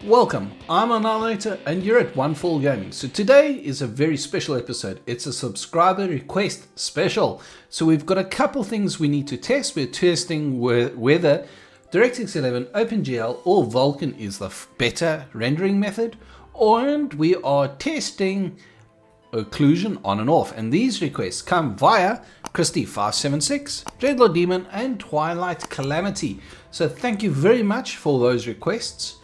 Welcome, I'm Annihilator and you're at One Gaming. So today is a very special episode. It's a subscriber request special. So we've got a couple things we need to test. We're testing whether DirectX 11, OpenGL or Vulcan is the better rendering method, and we are testing occlusion on and off. And these requests come via Christy576, Dreadlord Demon and Twilight Calamity. So thank you very much for those requests.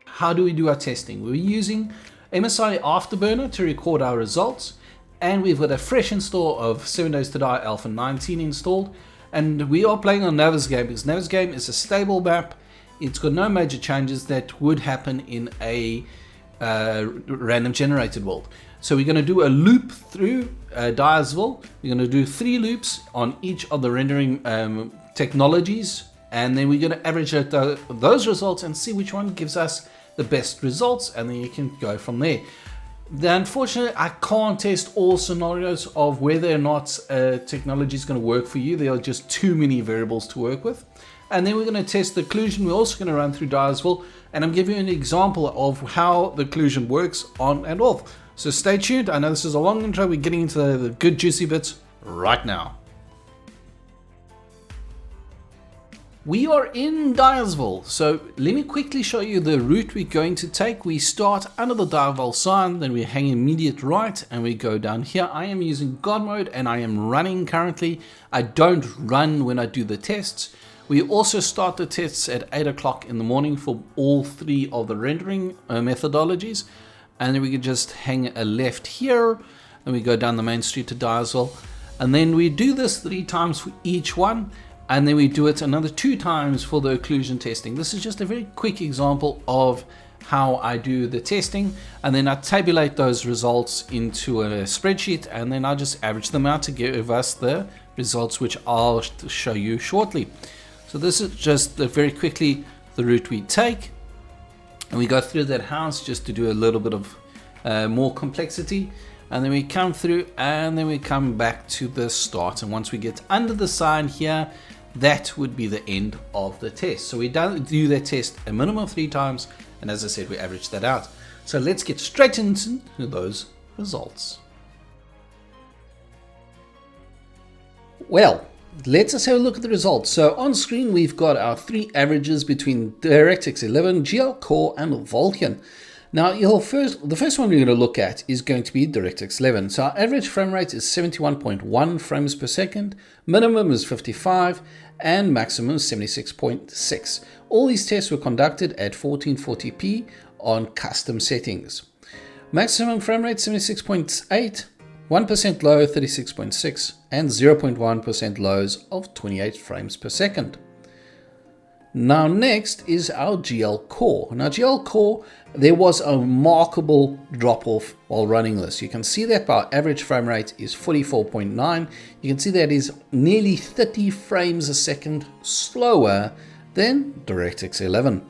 How do we do our testing? We're using MSI Afterburner to record our results, and we've got a fresh install of 7 Days to Die Alpha 19 installed, and we are playing on Navezgane because Navezgane is a stable map. It's got no major changes that would happen in a random generated world. So we're going to do a loop through Dyersville. We're going to do 3 loops on each of the rendering technologies, and then we're going to average out those results and see which one gives us the best results, and then you can go from there. Unfortunately, I can't test all scenarios of whether or not technology is going to work for you. There are just too many variables to work with. And then we're going to test the occlusion. We're also going to run through Dyersville, and I'm giving you an example of how the occlusion works on and off. So stay tuned. I know this is a long intro. We're getting into the good juicy bits right now. We are in Dyersville, so let me quickly show you the route we're going to take. We start under the Dyersville sign, then we hang immediate right, and we go down here. I am using God mode, and I am running currently. I don't run when I do the tests. We also start the tests at 8 o'clock in the morning for all 3 of the rendering methodologies, and then we can just hang a left here, and we go down the main street to Dyersville, and then we do this 3 times for each one. And then we do it another 2 times for the occlusion testing. This is just a very quick example of how I do the testing. And then I tabulate those results into a spreadsheet, and then I just average them out to give us the results, which I'll show you shortly. So this is just very quickly the route we take. And we go through that house just to do a little bit of more complexity. And then we come through, and then we come back to the start. And once we get under the sign here, that would be the end of the test. So we do that test a minimum of 3 times, and as I said, we average that out. So let's get straight into those results. Well, let's just have a look at the results. So on screen, we've got our 3 averages between DirectX 11, GlCore, and Vulcan. Now, the first one we're going to look at is going to be DirectX 11. So our average frame rate is 71.1 frames per second, minimum is 55, and maximum is 76.6. All these tests were conducted at 1440p on custom settings. Maximum frame rate 76.8, 1% low 36.6, and 0.1% lows of 28 frames per second. Now next is our GlCore. Now GlCore, there was a remarkable drop off while running this. You can see that our average frame rate is 44.9. You can see that is nearly 30 frames a second slower than DirectX 11.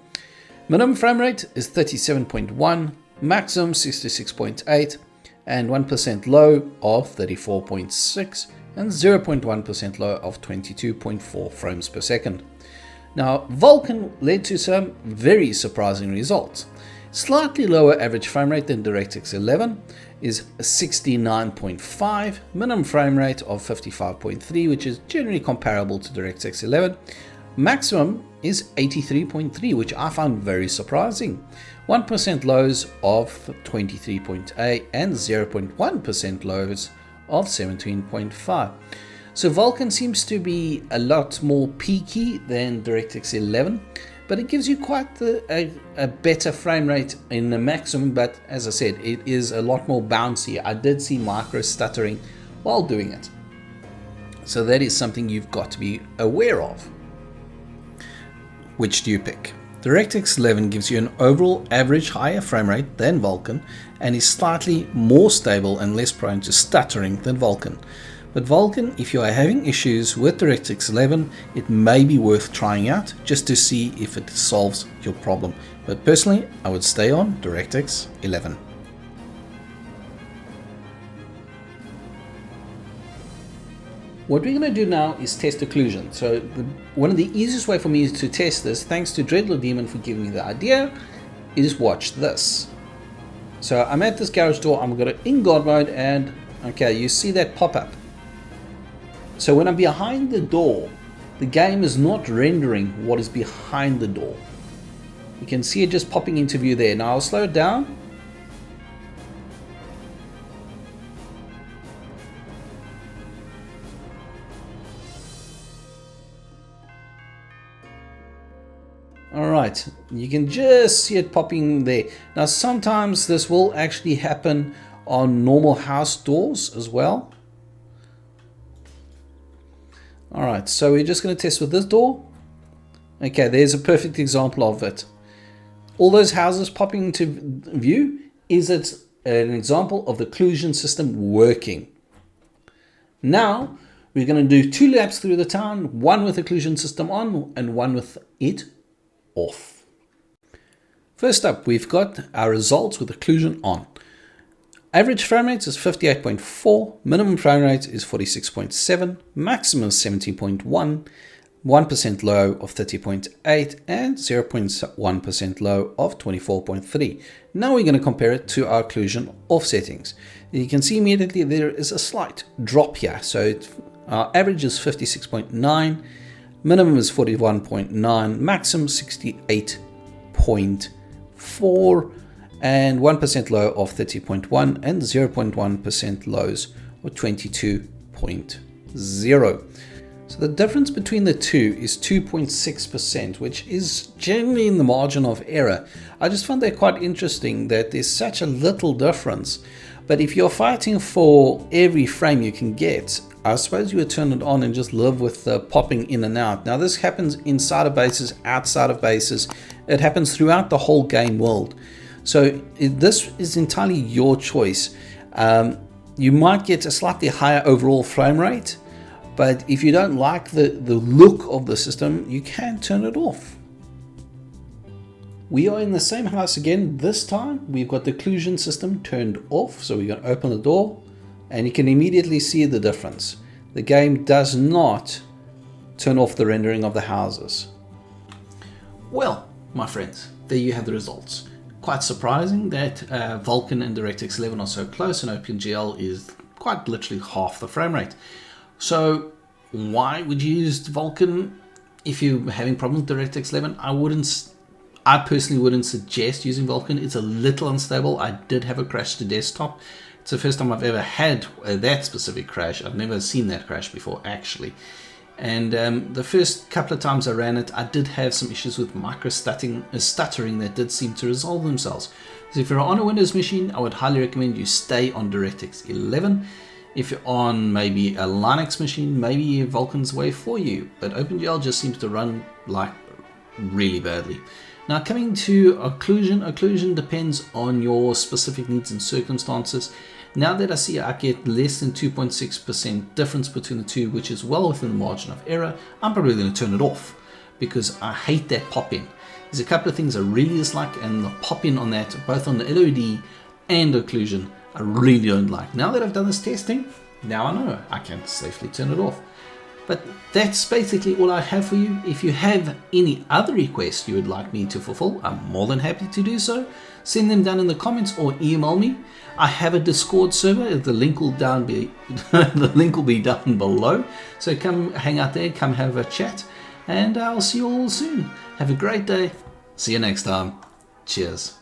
Minimum frame rate is 37.1, maximum 66.8, and 1% low of 34.6, and 0.1% low of 22.4 frames per second. Now, Vulcan led to some very surprising results. Slightly lower average frame rate than DirectX 11 is 69.5, minimum frame rate of 55.3, which is generally comparable to DirectX 11. Maximum is 83.3, which I found very surprising. 1% lows of 23.8 and 0.1% lows of 17.5. So Vulcan seems to be a lot more peaky than DirectX 11, but it gives you quite a better frame rate in the maximum, but as I said, it is a lot more bouncy. I did see micro stuttering while doing it. So that is something you've got to be aware of. Which do you pick? DirectX 11 gives you an overall average higher frame rate than Vulcan and is slightly more stable and less prone to stuttering than Vulcan. But Vulcan, if you are having issues with DirectX 11, it may be worth trying out just to see if it solves your problem. But personally, I would stay on DirectX 11. What we're going to do now is test occlusion. So one of the easiest way for me to test this, thanks to Dreadlord Demon for giving me the idea, is watch this. So I'm at this garage door, I'm going to in God mode, and okay, you see that pop up. So when I'm behind the door, the game is not rendering what is behind the door. You can see it just popping into view there. Now I'll slow it down. Alright, you can just see it popping there. Now sometimes this will actually happen on normal house doors as well. Alright, so we're just going to test with this door. Okay, there's a perfect example of it. All those houses popping into view is it an example of the occlusion system working. Now we're going to do 2 laps through the town, one with the occlusion system on and one with it off. First up, we've got our results with occlusion on. Average frame rate is 58.4, minimum frame rate is 46.7, maximum is 17.1, 1% low of 30.8, and 0.1% low of 24.3. Now we're going to compare it to our occlusion off settings. You can see immediately there is a slight drop here. So our average is 56.9, minimum is 41.9, maximum 68.4, and 1% low of 30.1 and 0.1% lows of 22.0. So the difference between the two is 2.6%, which is generally in the margin of error. I just found that quite interesting that there's such a little difference. But if you're fighting for every frame you can get, I suppose you would turn it on and just live with the popping in and out. Now this happens inside of bases, outside of bases. It happens throughout the whole game world. So this is entirely your choice. You might get a slightly higher overall frame rate, but if you don't like the look of the system, you can turn it off. We are in the same house again. This time we've got the occlusion system turned off. So we're going to open the door and you can immediately see the difference. The game does not turn off the rendering of the houses. Well, my friends, there you have the results. Quite surprising that Vulcan and DirectX 11 are so close and OpenGL is quite literally half the frame rate. So why would you use Vulcan if you're having problems with DirectX 11? I personally wouldn't suggest using Vulcan. It's a little unstable. I did have a crash to desktop. It's the first time I've ever had that specific crash. I've never seen that crash before, actually. And the first couple of times I ran it, I did have some issues with micro stuttering that did seem to resolve themselves. So if you're on a Windows machine, I would highly recommend you stay on DirectX 11. If you're on maybe a Linux machine, maybe Vulcan's the way for you. But OpenGL just seems to run like really badly. Now coming to occlusion depends on your specific needs and circumstances. Now that I see I get less than 2.6% difference between the two, which is well within the margin of error, I'm probably going to turn it off because I hate that pop-in. There's a couple of things I really dislike, and the pop-in on that, both on the LOD and occlusion, I really don't like. Now that I've done this testing, now I know I can safely turn it off. But that's basically all I have for you. If you have any other requests you would like me to fulfill, I'm more than happy to do so. Send them down in the comments or email me. I have a Discord server. The link will be down below. So come hang out there, come have a chat, and I'll see you all soon. Have a great day. See you next time. Cheers.